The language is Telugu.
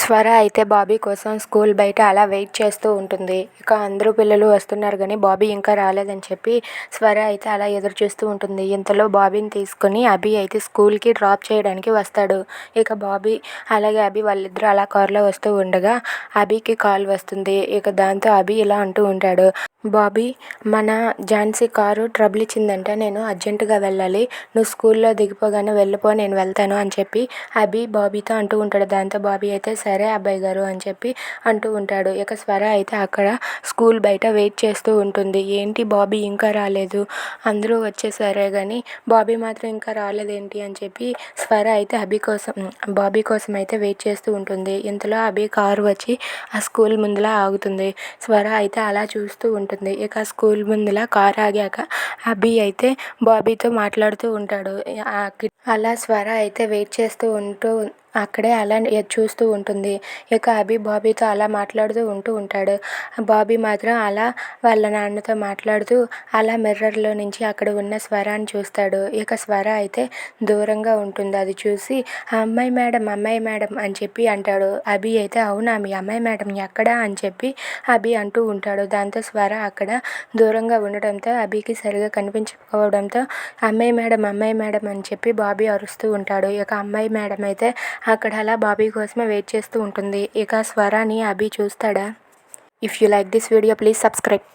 స్వర అయితే బాబీ కోసం స్కూల్ బయట అలా వెయిట్ చేస్తూ ఉంటుంది. ఇక అందరూ పిల్లలు వస్తున్నారు కానీ బాబీ ఇంకా రాలేదని చెప్పి స్వర అయితే అలా ఎదురు చూస్తూ ఉంటుంది. ఇంతలో బాబీని తీసుకొని అభి అయితే స్కూల్కి డ్రాప్ చేయడానికి వస్తాడు. ఇక బాబీ అలాగే అభి వాళ్ళిద్దరూ అలా కారులో వస్తూ ఉండగా అభికి కాల్ వస్తుంది. ఇక దాంతో అభి ఇలా అంటూ ఉంటాడు, బాబీ, మన ఝాన్సీ కారు ట్రబుల్ ఇచ్చిందంటే నేను అర్జెంటుగా వెళ్ళాలి, నువ్వు స్కూల్లో దిగిపోగానే వెళ్ళిపో, నేను వెళ్తాను అని చెప్పి అభి బాబీతో అంటూ ఉంటాడు. దాంతో బాబీ అయితే సరే అబ్బాయి గారు అని చెప్పి అంటూ ఉంటాడు. ఇక స్వర అయితే అక్కడ స్కూల్ బయట వెయిట్ చేస్తూ ఉంటుంది. ఏంటి బాబీ ఇంకా రాలేదు, అందరూ వచ్చేసారే కానీ బాబీ మాత్రం ఇంకా రాలేదేంటి అని చెప్పి స్వర అయితే బాబీ కోసం అయితే వెయిట్ చేస్తూ ఉంటుంది. ఇంతలో అభి కారు వచ్చి ఆ స్కూల్ ముందులా ఆగుతుంది. స్వర అయితే అలా చూస్తూ ఉంటుంది. ఇక స్కూల్ ముందులా కారు ఆగాక అభి అయితే బాబీతో మాట్లాడుతూ ఉంటాడు. అలా స్వర అయితే వెయిట్ చేస్తూ అక్కడే అలా చూస్తూ ఉంటుంది. ఇక అభి బాబీతో అలా మాట్లాడుతూ ఉంటాడు. బాబీ మాత్రం అలా వాళ్ళ నాన్నతో మాట్లాడుతూ అలా మిర్రర్లో నుంచి అక్కడ ఉన్న స్వరాన్ని చూస్తాడు. ఇక స్వర అయితే దూరంగా ఉంటుంది. అది చూసి అమ్మాయి మేడం అని చెప్పి అంటాడు. అభి అయితే అవునా, మీ అమ్మాయి మేడం ఎక్కడా అని చెప్పి అభి అంటూ ఉంటాడు. దాంతో స్వర అక్కడ దూరంగా ఉండడంతో అభికి సరిగా కనిపించకపోవడంతో అమ్మాయి మేడం అని చెప్పి బాబీ అరుస్తూ ఉంటాడు. ఇక అమ్మాయి మేడం అయితే అక్కడ అలా బాబీ కోసమే వెయిట్ చేస్తూ ఉంటుంది. ఇక స్వరాని అభి చూస్తాడా? If you like this video please subscribe.